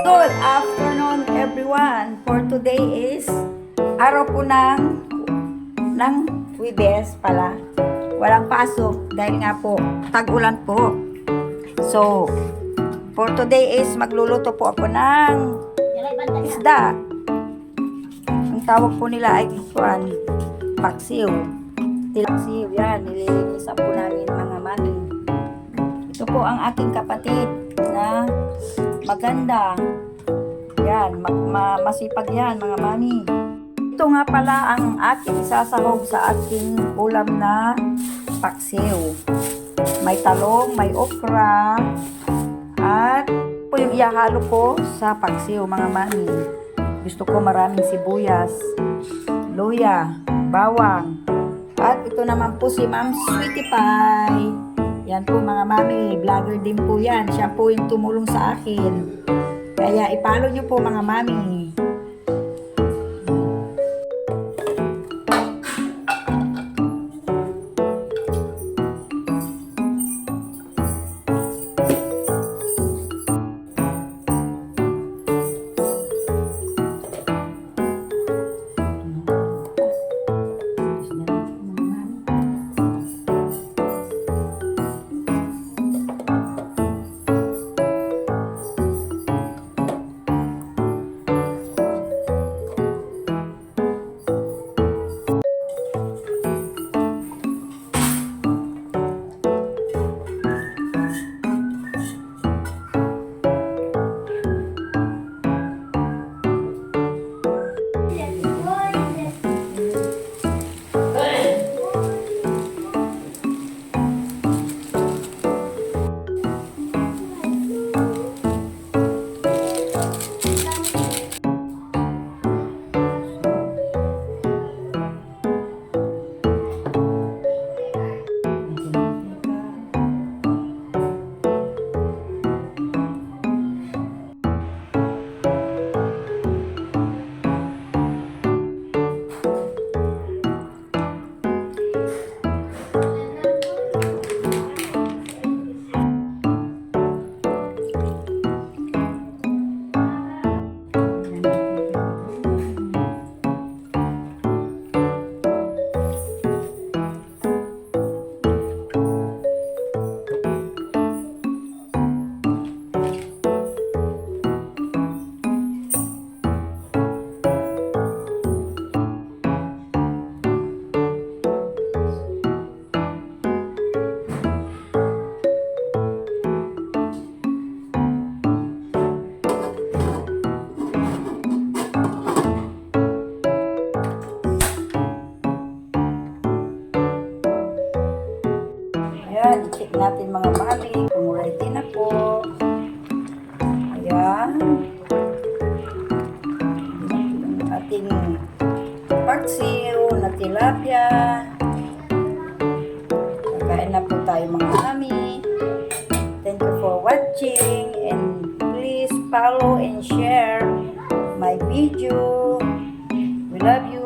Good afternoon everyone. For today is araw po ng Huwebes pala. Walang pasok dahil nga po tag-ulan po. So, for today is magluluto po ako ng isda. Ang tawag po nila ay paksiw. Paksiw, yan. Nililinisan po namin mga mami. Ito po ang aking kapatid na maganda. Yan, masipag yan mga mami. Ito nga pala ang aking isasahog sa aking ulam na paksiw. May talong, may okra, at po yung ihahalo ko sa paksiw mga mami. Gusto ko maraming sibuyas, luya, bawang, at ito naman po si Ma'am Sweetie Pie. Yan po mga mami, vlogger din po yan. Siya po yung tumulong sa akin. Kaya ipalo nyo po mga mami. Ayan, i-check natin mga mami kung ready na po. Ayan. Ang ating paksiw na tilapia. Kakain na po tayo mga mami. Thank you for watching and please follow and share my video. We love you.